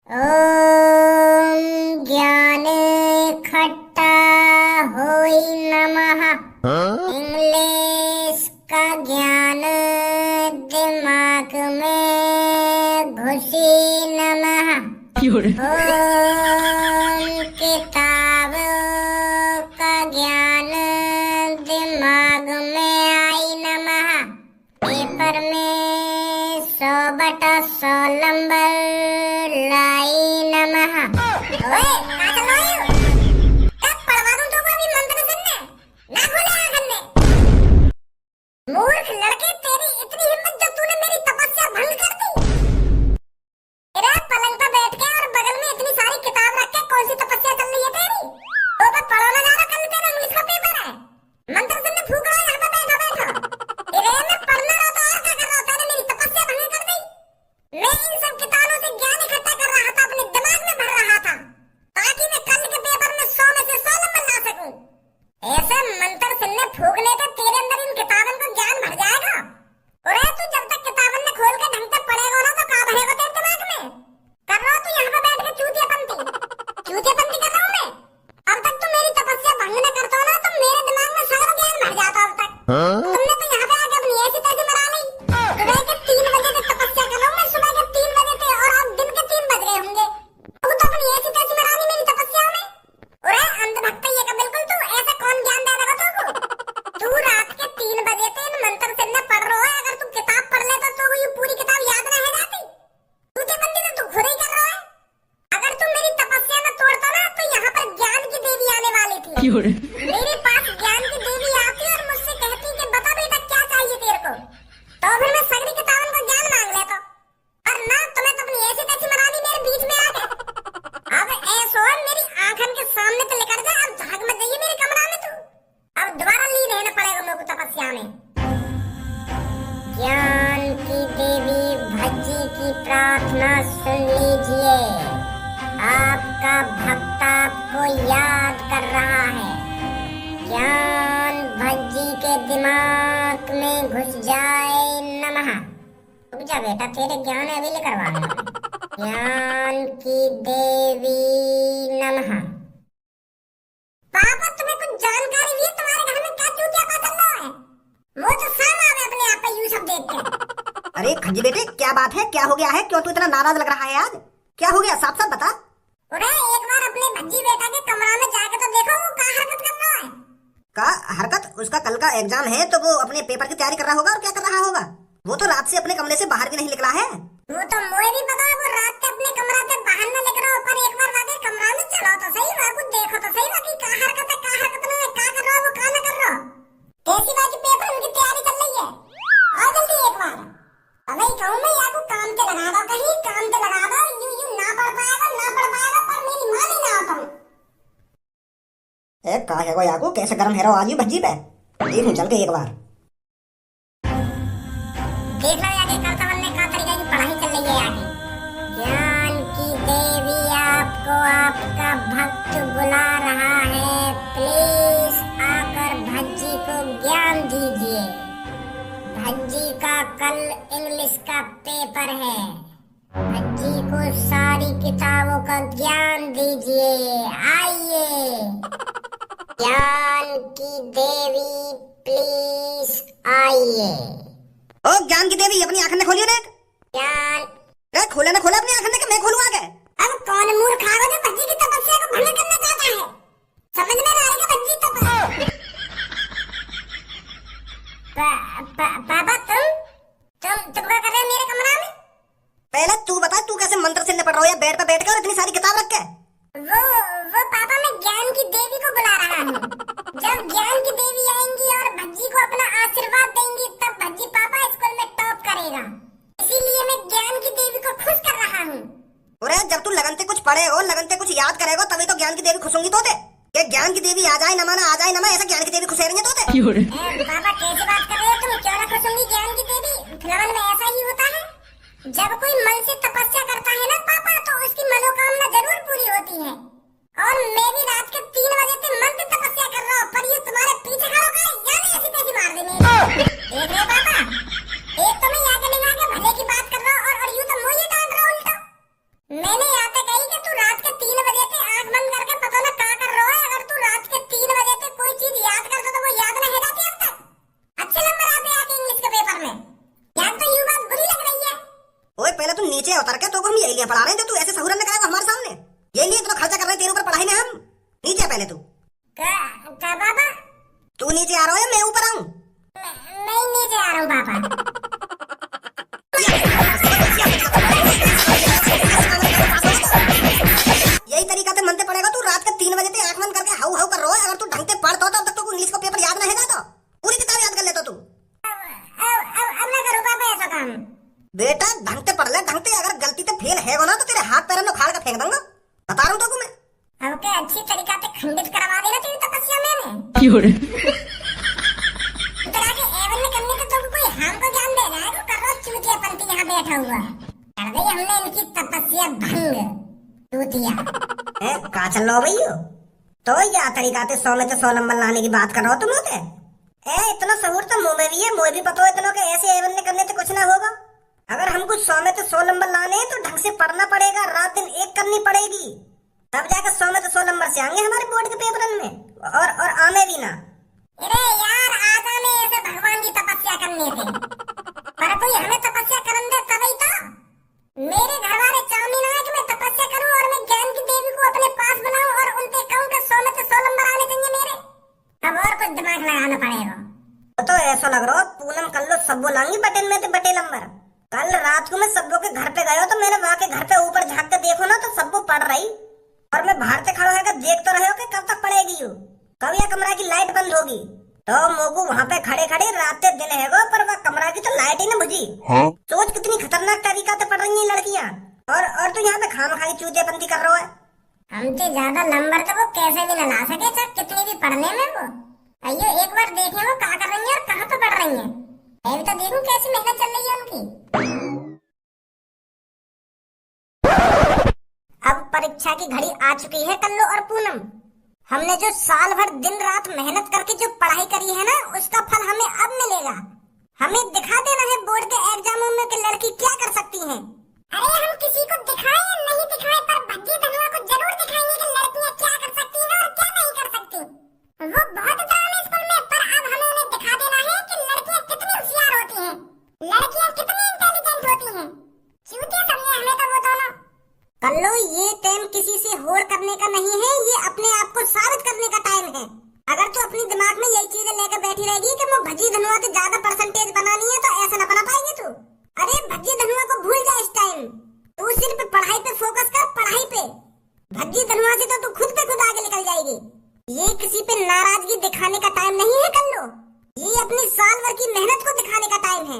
ओम ज्ञाने खट्टा होई नमः। इंग्लिश का ज्ञान दिमाग में घुसी नमः। ओम किताब का ज्ञान दिमाग में आई नमः। पेपर में 100/100 नंबर लाई नमः। ओए कहाँ चल रहे हो? कब पढ़वा दूं तुमको अभी मंत्र सुनने? ना खोले आँखन में। मूर्ख लड़के, तेरी इतनी हिम्मत जब तूने मेरी तपस्या भंग कर दी। तेरा पलंग पर बैठ के और बगल में इतनी सारी किताब रख के कौन सी तपस्या चल रही है तेरी? तो मैं पढ़ो ना जा रहा, कल तेरा इंग्लिश का पेपर है। मंत्र सुनने फूक रहा है यहाँ पे बैठा बैठा। तेरे में पढ़ना रहा तो और क्या कर रहा होता है? मेरी तपस्या भंग कर दी। मैं इन सब किताबों से ज्ञान इकट्ठा कर रहा था, अपने दिमाग में भर रहा था ताकि मैं कल के पेपर में 100 में से 100 नंबर ला सकूं। ऐसे मंत्र सुनने फूकने से तेरे अंदर इन किताबन को ज्ञान भर जाएगा। और तू जब तक किताबन में खोल के ढंग से पढ़ेगा ना तो कहाँ भरेगा तेरे दिमाग में? कर रहा तू यहाँ पे बैठ के चूतियापंती कर रहा हूँ मैं। अब तक तू मेरी तपस्या भंग न करता ना तो मेरे दिमाग में सारा ज्ञान भर जाता अब तक। तुमने तो यहाँ पे आके अपनी ऐसी तैसी मरा ली। सुबह के 3 बजे से तपस्या कर रहा हूँ मैं, सुबह के 3 बजे से, और अब दिन के 3 बज गए होंगे। तू तो अपनी ऐसी तैसी मरा ली मेरी तपस्या में। और अंधभक्त ही है का बिल्कुल तू। ऐसा कौन ज्ञान दे देगा तुमको? तू रात के 3 बजे से इन मंत्र सुनने पढ़ रहा है। अगर तू किताब पढ़ लेता तो ये पूरी किताब याद रह जाती। चूतियापंती तो तू खुद ही कर रहा है। अगर तू मेरी तपस्या में तोड़ता ना तो यहाँ पर ज्ञान की देवी आने वाली थी। मेरे पास ज्ञान की देवी आती और मुझसे कहती कि बता बेटा क्या चाहिए तेरे को, तो फिर मैं सगरी किताबन को ज्ञान मांग लेता। और ना तुम्हें तो अपनी ऐसी तैसी मरा दी मेरे बीच में आके। अब ऐसो मेरी आंखन के सामने तो निकल जा। अब झाग मत जाइए मेरे कमरा में तू। अब दोबारा लीन रहना पड़ेगा मेरे को तपस्या में। ज्ञान की देवी भज्जी की प्रार्थना सुन लीजिए। आपका भक्त आपको याद कर रहा है। ज्ञान भज्जी के दिमाग में घुस जाए नमः। रुक जा बेटा, तेरे ज्ञान अभी ले करवा दूंगा। ज्ञान की देवी नमः। पापा तुम्हें कुछ जानकारी भी है? तुम्हारे घर में क्या चूतियापा चल रहा है? वो तो साला है अपने आप पे यूं सब देख के। अरे खज्जी बेटे, क्या बात है? क्या हो गया है? क्यों तू इतना नाराज लग रहा है आज? क्या हो गया? साफ साफ बता। अरे एक बार अपने भज्जी बेटा के कमरा में जाके तो देखो वो क्या हरकत कर रहा है। का हरकत? उसका कल का एग्जाम है तो वो अपने पेपर की तैयारी कर रहा होगा। और क्या कर रहा होगा? वो तो रात से अपने कमरे से बाहर भी नहीं निकला है। वो तो मुझे भी पता है वो रात से अपने कमरा से बाहर न निकला हो, पर एक बार जाके कमरा में चलो तो सही, वहाँ कुछ देखो तो सही कि क्या हरकत है, क्या हरकत नहीं है, क्या कर रहा है वो, क्या न कर रहा। कैसी बात पेपर उनकी तैयारी चल रही है। आओ जल्दी एक बार। अबे कहूँ मैं या को काम पे लगा दो, कहीं काम पे लगा दो। यूं ना पढ़ पाएगा पर मेरी माँ नहीं ना होता। ए का है वो याकू? कैसे गरम है रहो आज भज्जी पे? देखूं चल के एक बार। देख लो आगे कर्तव्य में क्या तरीके की पढ़ाई चल रही है आगे। ज्ञान की देवी आपको आपका भक्त बुला रहा है। प्लीज आकर भज्जी को ज्ञान दीजिए। भज्जी का कल इंग्लिश का पेपर है। भज्जी को सारी किताबों का ज्ञान दीजिए। आइए ज्ञान की देवी प्लीज आइए। ओ ज्ञान की देवी, अपनी आंखें खोलिए देख। ज्ञान खोले ना खोले अपनी आंखें कि मैं खोलूं आगे? अब कौन मूर्ख आगे जो भज्जी की तपस्या को भंग करना चाहता है? समझ में आ रही है भज्जी तो पापा तुम क्या कर रहे हो मेरे कमरा में? पहले तू बता, तू कैसे मंत्र सुनने पड़ रहा हो या बेड पे बैठ के और इतनी सारी किताब रख के? वो पापा मैं ज्ञान की देवी को बुला रहा हूँ। जब ज्ञान की देवी आएंगी और भज्जी को अपना आशीर्वाद देंगी तब भज्जी पापा स्कूल में टॉप करेगा। इसीलिए मैं ज्ञान की देवी को खुश कर रहा हूँ। अरे जब तू लगन से कुछ पढ़ेगा, लगन से कुछ याद करेगा तभी तो ज्ञान की देवी खुश होंगी। तो क्या ज्ञान की देवी आ जाए नमा ना आ जाए नमा, ऐसा ज्ञान की देवी खुश रहेंगे? तो पापा कैसी बात कर रहे हो तुम? क्यों ना खुश होंगी ज्ञान की देवी? फिलहाल में ऐसा ही होता है। जब कोई मन से तपस्या करता है ना पापा तो उसकी मनोकामना जरूर पूरी होती है। और मैं भी रात के 3 बजे से मन से तपस्या कर रहा हूँ, पर ये तुम्हारे पीछे खड़ा होकर यानी ऐसी तैसी मार देने। देख रहे पापा, एक तो मैं यहाँ के निगाह के भले की बात कर रहा हूँ और यूं तो मुझे डांट रहा हूँ उल्टा। मैंने यहाँ तक नीचे उतर के तो हम यही लिए पढ़ा रहे हैं जो तू ऐसे सहूरन ने करेगा हमारे सामने। यही लिए इतना खर्चा कर रहे हैं तेरे ऊपर पढ़ाई में हम। नीचे पहले तू का पापा? तू नीचे आ रहा है मैं ऊपर आऊं? मैं नीचे आ रहा हूँ पापा। यही तरीका से मनते पड़ेगा। तू रात के 3 बजे तक आंख बंद करके हाउ हाउ कर रहा है। अगर तू ढंग से पढ़ता तब तक तो इंग्लिश का पेपर याद नहीं जाता। पूरी किताब याद कर लेता तू। अब ना करो पापा ऐसा काम। बेटा ढंग से पढ़ ले, ढंग से। अगर गलती से फेल है ना तो तेरे हाथ पैर में उखाड़ के फेंक दूंगा, बता रहा हूँ तो मैं। अब के अच्छी तरीका से खंडित करवा देना तेरी तपस्या मैंने। तेरा के एवन में करने तो तुम कोई हमको ज्ञान दे रहा है। तो कर रो चूतियापंती यहाँ बैठा हुआ। कर दी हमने इनकी तपस्या भंग। चूतिया कहाँ चल रहा हो भैया? तो या तरीका से 100 में से 100 नंबर लाने की बात कर रहा हो तुम होते? इतना सहूर तो मुंह में भी है, मुझे भी पता है इतना के ऐसे एवन करने से कुछ ना होगा। अगर हमको 100 में से 100 नंबर लाने हैं तो ढंग से पढ़ना पड़ेगा, रात दिन एक करनी पड़ेगी, तब जाकर 100 में से 100 नंबर से आएंगे हमारे बोर्ड के पेपर में। और आमे भी ना। अरे यार आजा में ऐसे भगवान की तपस्या करने से। पर कोई हमें तपस्या करने दे तभी तो। मेरे घर वाले चाहते ना कि मैं तपस्या करूं और मैं ज्ञान की देवी को अपने पास बनाऊं और उनसे कहूं कि 100 में से 100 नंबर आने चाहिए मेरे। अब और कुछ दिमाग लगाना पड़ेगा। तो ऐसा लग रहा पूनम कल लो सब बोलांगी बटन में तो बटे नंबर। कल रात को मैं सबो के घर पे गया तो मैंने वहाँ के घर पे ऊपर झाँक के देखो ना तो सबको पढ़ रही और मैं बाहर से खड़ा होकर देख तो रहे हो कि कब तक पढ़ेगी यू, कब यह कमरा की लाइट बंद होगी। तो मोगू वहाँ पे खड़े खड़े रात दिन है पर वह कमरा की तो लाइट ही न बुझी। सोच कितनी खतरनाक तरीका से पढ़ रही है लड़कियाँ। और तू यहाँ पे खाम खाई चूतियापंती कर रहा है। हमसे ज्यादा नंबर तो वो कैसे भी न ला सके चाहे कितनी भी पढ़ने में वो। आइए एक बार देखें वो क्या कर रही है और कहाँ पे पढ़ रही है। मैं भी तो देखूं कैसी मेहनत चल रही है उनकी। अब परीक्षा की घड़ी आ चुकी है कल्लू और पूनम। हमने जो साल भर दिन रात मेहनत करके जो पढ़ाई करी है ना उसका फल हमें अब मिलेगा। हमें दिखा देना है बोर्ड के एग्जामों में कि लड़की क्या कर सकती है। अरे हम किसी को दिखाए या नहीं दिखाए पर भज्जी धनुआ को जरूर दिखाएंगे कि लड़कियां क्या कर सकती हैं और क्या नहीं कर सकती। वो बहुत ड्रामे स्कूल में, पर अब हमें उन्हें दिखा देना है कि लड़कियां कितनी होशियार होती हैं, लड़कियां कितनी इंटेलिजेंट होती हैं। चूतिया समझे हमें तो वो दोनों। कल्लो ये टाइम किसी से होड़ करने का नहीं है, ये अपने आप को साबित करने का टाइम है। अगर तू अपनी दिमाग में यही चीजें लेकर बैठी रहेगी कि मैं भज्जी धनुआ से ज्यादा परसेंटेज बनानी है तो ऐसा न बना पाएगी तू। अरे भज्जी धनुआ को भूल जा इस टाइम। तू सिर्फ पढ़ाई पे फोकस कर, पढ़ाई पे। भज्जी धनुआ से तो तू खुद पे खुद आगे निकल जाएगी। ये किसी पे नाराजगी दिखाने का टाइम नहीं है कल्लो, ये अपनी साल भर की मेहनत को दिखाने का टाइम है।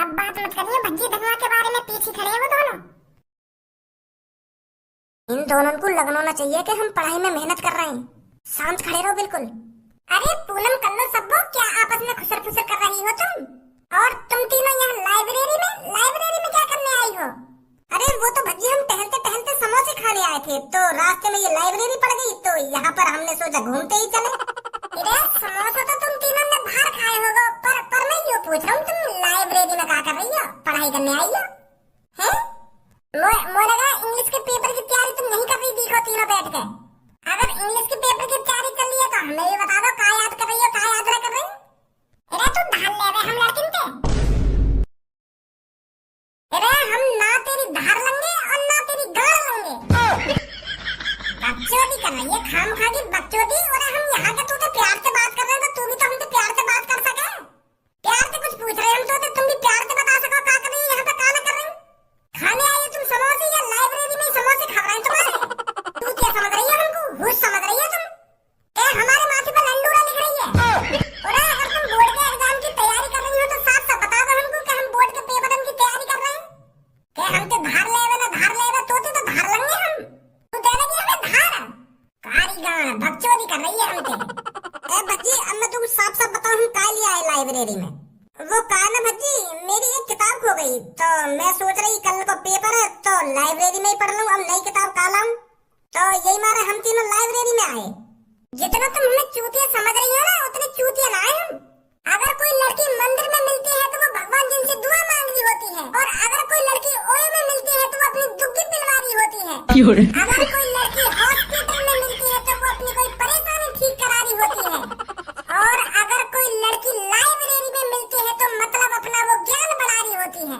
अब बात मत करिए भज्जी धनुआ के बारे में, पीछे खड़े हैं वो दोनों। इन दोनों को लगना होना चाहिए कि हम पढ़ाई में मेहनत कर रहे हैं। शांत खड़े रहो बिल्कुल। अरे पूनम कल्लो सबको क्या आपस में खुसर फुसर कर रही हो तुम? और तुम तीनों यहाँ लाइब्रेरी में क्या करने आई हो? अरे वो तो भज्जी हम टहलते टहलते समोसे खाने आए थे तो रास्ते में ये लाइब्रेरी पड़ गई तो यहाँ पर हमने सोचा घूमते ही चले। अरे समोसा तो तुम तीनों ने बाहर खाए होगा, पर मैं ये पूछ रहा हूँ तुम लाइब्रेरी में क्या कर रही हो? पढ़ाई करने आई हो? हैं? मोलगा इंग्लिश के पेपर की तैयारी तुम नहीं कर रही दिखो तीनों बैठ के। अगर इंग्लिश के पेपर की तैयारी कर रही है तो हमें भी बता दो क्या याद कर रही हो, क्या याद कर रही हो? अरे तू ढाल ले रहे हम लड़किन पे। अरे हम ना तेरी धार लेंगे और ना तेरी गाड़ लेंगे। बकचोदी कर रही है खाम खा की बकचोदी। और हम यहाँ के तू तो प्यार से बात कर रहे हैं तो तू भी तो हमसे प्यार से बात कर सके। प्यार से कुछ पूछ रहे हैं हम तो तुम भी प्यार से बता सको क्या कर रही है यहाँ पे, क्या कर रही है। खाने आई तुम समोसे या लाइब्रेरी में समोसे खा रहे हैं तुम्हारे? तू क्या समझ रही है हमको? होश समझ रही है तुम? हमारे माथे पर लंडूरा लिख रही है। और अगर तुम बोर्ड के एग्जाम की तैयारी कर रही हो तो साफ साफ बता दो हमको कि हम बोर्ड के पेपर की तैयारी कर रहे हैं। क्या हम तो धार लेवे ना धार लेवे तो धार लेंगे हम। तू दे देगी हमें धार? कारीगार बकचोदी कर रही है हमसे। बच्ची अब मैं तुम साफ साफ बताऊं हम क्या लिया है लाइब्रेरी में। वो कहा ना भज्जी मेरी एक किताब खो गई तो मैं सोच रही कल को पेपर है तो लाइब्रेरी में ही पढ़ लूं, अब नई किताब कहाँ लाऊं। तो यही मारे हम तीनों लाइब्रेरी में आए। जितना तुम हमें चूतिया समझ रही हो ना उतने चूतिया ना आए हम। अगर कोई लड़की मंदिर में मिलती है तो वो भगवान जिनसे दुआ मांग रही होती है, और अगर कोई लड़की ओए में मिलती है तो वो अपनी दुखी पिलवा रही होती है। अगर कोई लड़की हॉस्पिटल में मिलती है तो वो अपनी कोई परेशानी ठीक करा रही होती है, और अगर कोई लड़की लाइब्रेरी में मिलती है तो मतलब अपना वो ज्ञान बढ़ा रही होती है।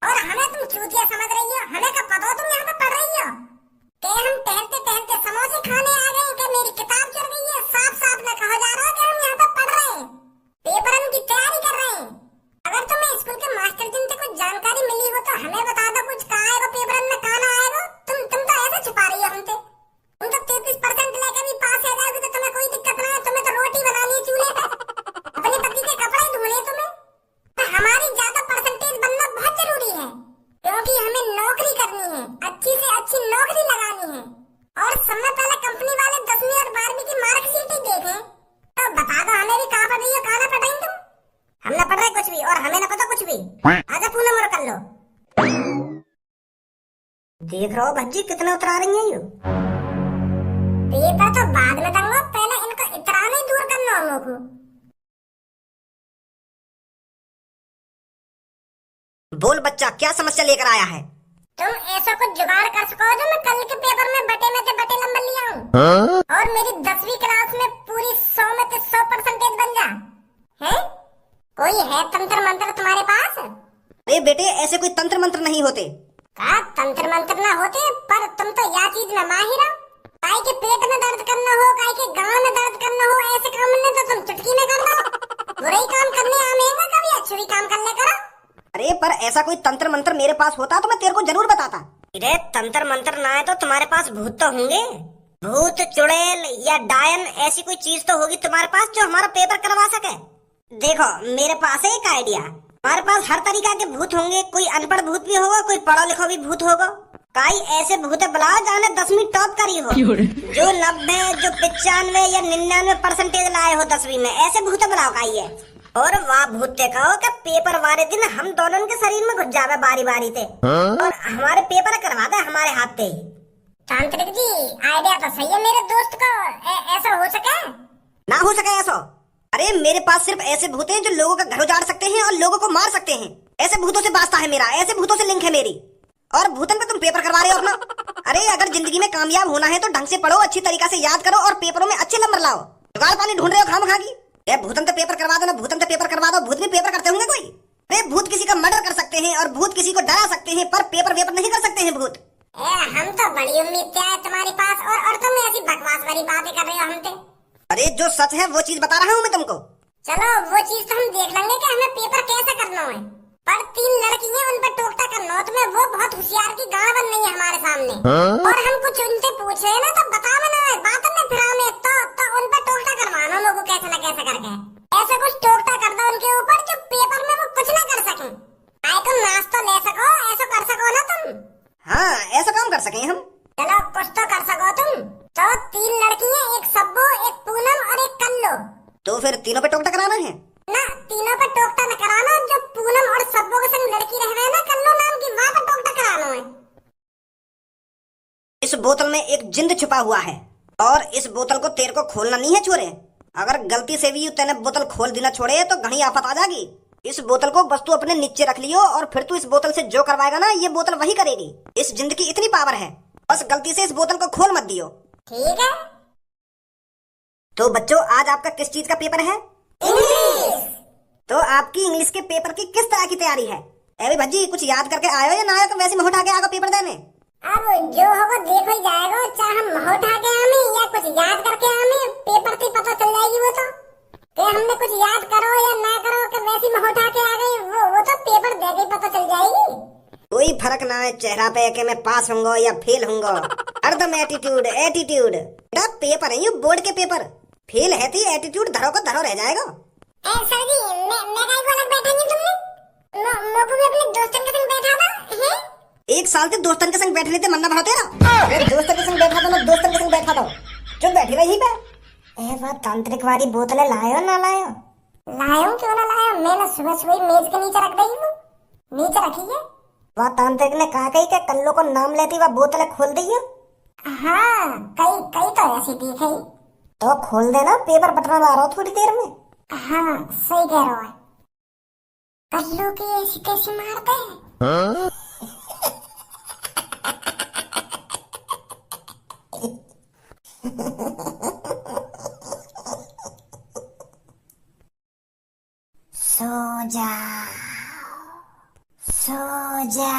और हमें तुम ये समझ रही हो? हमें क्या पता तुम यहाँ पे पढ़ रही हो? कि हम टहलते टहलते समोसे खाने आ गए कि मेरी किताब चल गई है? साफ साफ ना कहा जा रहा है कि हम यहाँ पे पढ़ रहे हैं, पेपर की तैयारी कर रहे हैं। अगर तुम्हें स्कूल के मास्टर जी से कुछ जानकारी मिली हो तो हमें बता दो, कुछ कहा आएगा पेपर में, कहा ना आएगा। तुम तो ऐसे छुपा रही हो हमसे। तुम तो 33% लेके भी पास आ जाओगे तो तुम्हें कोई दिक्कत नहीं है। तुम्हें तो रोटी बनानी है चूल्हे पे, अपने पति के कपड़े धोने तुम्हें। तो हमारी ज्यादा परसेंटेज बनना बहुत जरूरी है, क्योंकि हमें नौकरी करनी है, अच्छी से अच्छी नौकरी लगानी है। और समय पहले कंपनी वाले 10वीं और 12वीं की मार्कशीट ही देखें। तो बता दो हमें भी कहाँ पढ़ रही हो, कहाँ ना पढ़ रही तुम? हम ना पढ़ रहे कुछ भी और हमें ना पता कुछ भी। आजा पूनम और कर लो। देख रहे हो भज्जी कितना उतरा रही है ये। पेपर तो बाद में दूंगा, पहले इनको इतना नहीं दूर करना हम लोग को। बोल बच्चा, क्या समस्या लेकर आया है? तुम ऐसा कुछ जुगाड़ कर सको जो मैं कल के पेपर में बटे में से बटे नंबर लिया हूँ और मेरी 10वीं क्लास में पूरी 100 में से 100% बन जा। है कोई है तंत्र मंत्र तुम्हारे पास? अरे बेटे, ऐसे कोई तंत्र मंत्र नहीं होते। का तंत्र मंत्र ना होते, पर तुम तो यह चीज में माहिर हो। काय के पेट में दर्द करना हो, काय के गांव में दर्द करना हो, ऐसे काम में तो तुम चुटकी में कर दो। बुराई काम करने आमेगा कभी अच्छे भी काम कर ले करो। अरे पर ऐसा कोई तंत्र मंत्र मेरे पास होता तो मैं तेरे को जरूर बताता। अरे तंत्र मंत्र ना है तो तुम्हारे पास भूत तो होंगे। भूत, चुड़ैल या डायन, ऐसी कोई चीज तो होगी तुम्हारे पास जो हमारा पेपर करवा सके। देखो मेरे पास है एक आइडिया। हमारे पास हर तरीका के भूत होंगे। कोई अनपढ़ भूत भी होगा, कोई पढ़ा लिखा भी भूत होगा। कई ऐसे भूत बुलाओ जाने 10वीं टॉप करी हो, जो 90, जो 95 या 99% लाए हो 10वीं में। ऐसे भूत बुलाओ कई है। और वाह भूत कहो कि पेपर वाले दिन हम दोनों के शरीर में घुस जावे बारी बारी से और हमारे पेपर करवा दे हमारे हाथ से ही। तांत्रिक जी आइडिया तो सही है मेरे दोस्त को। ऐसा हो सके? ना हो सके ऐसा। अरे मेरे पास सिर्फ ऐसे भूत हैं जो लोगों का घर उजाड़ सकते हैं और लोगों को मार सकते हैं। ऐसे भूतों से वास्ता है मेरा, ऐसे भूतों से लिंक है मेरी। और भूतन पे तुम पेपर करवा रहे हो अपना। अरे अगर जिंदगी में कामयाब होना है तो ढंग से पढ़ो, अच्छी तरीका से याद करो और पेपरों में अच्छे नंबर लाओ। जुगाड़ पानी ढूंढ रहे हो खाम खागी। ये भूतन पे पेपर करवा दो ना, भूतन पे पेपर करवा दो। भूत भी पेपर करते होंगे कोई। अरे भूत किसी का मर्डर कर सकते हैं और भूत किसी को डरा सकते हैं, पर पेपर वेपर नहीं कर सकते हैं भूत। हम तो बड़ी उम्मीद है तुम्हारे पास और तुम ऐसी बकवास वाली बातें कर रहे हो हमसे। अरे जो सच है वो चीज बता रहा हूँ मैं तुमको। चलो वो चीज तो हम देख लेंगे कि हमें पेपर कैसे करना है, पर 3 लड़की हैं उन पर टोकता करना हो तुम्हें। वो बहुत होशियार की गाड़ बन रही है हमारे सामने और हम कुछ उनसे पूछ रहे हैं ना तो बता ना बात में फिर हमें तो उन पर टोकता करवाना लोगों कैसे न कैसे करके। ऐसा कुछ टोकता कर दो उनके ऊपर जो पेपर में वो कुछ ना कर सके। आए तुम नाच तो ले सको, ऐसा कर सको ना तुम। हाँ ऐसा काम कर सके हम। चलो कुछ तो कर सको तुम। तो 3 लड़कियां, एक सब्बू, एक पूनम और एक कल्लू। तो फिर तीनों पे टोकता कराना है ना? तीनों पे टोकता न कराना, जो पूनम और सब्बू के संग लड़की रह ना कल्लू नाम की, वहां पे टोकता कराना है। इस बोतल में एक जिंद छुपा हुआ है और इस बोतल को तेरे को खोलना नहीं है छोरे। अगर गलती से भी तेने बोतल खोल देना छोड़े तो घनी आफत आ जाएगी। इस बोतल को बस तू अपने नीचे रख लियो और फिर तू इस बोतल से जो करवाएगा ना ये बोतल वही करेगी। इस जिंद की इतनी पावर है, बस गलती से इस बोतल को खोल मत दियो। ठीक है। तो बच्चों आज आपका किस चीज का पेपर है? इंग्लिश। तो आपकी इंग्लिश के पेपर की किस तरह की तैयारी है? अरे भज्जी कुछ याद करके आयो या ना आयो, वैसे मुंह उठा के आगे पेपर देने? अब जो होगा देखो ही जाएगा, चाहे हम मुंह उठा के आवे या कुछ याद करके आवे, पेपर से पता चल जाएगी वो तो। कि हमने कुछ याद करो या ना करो कि वैसी मुंह उठा के आ गए, वो तो पेपर दे के पता चल जाएगी। कोई फर्क ना है चेहरा पे कि मैं पास होऊंगा या फेल होऊंगा। हरदम एटीट्यूड एटीट्यूड। बेटा पेपर है ये बोर्ड के पेपर, फेल है तो एटीट्यूड धरो को धरो रह जाएगा। सर जी मैं काहे को अलग बैठेंगे तुमने? मोको भी अपने दोस्तन के संग बैठा था है। एक साल से दोस्तन के संग बैठने ते मन ना भरा तेरा। अरे दोस्तन के संग बैठा था ना, दोस्तन के संग बैठा था, चुप बैठी रही पे। ए वो तांत्रिक वाली बोतलें लायो ना लायो? लायो क्यों ना लायो, मैंने सुबह सुबह मेज के नीचे रख दी हूँ, नीचे रखी है। वह तांत्रिक ने कहा कही के कल्लो को नाम लेती वह बोतलें खोल दी है। हाँ कई कई तो ऐसी दिख है। तो खोल देना, पेपर बटना ला रहा हूँ थोड़ी देर में। हाँ सही कह रहा है। कल्लू की ऐसी कैसी मारते हैं? सो जाओ, सो सो जा।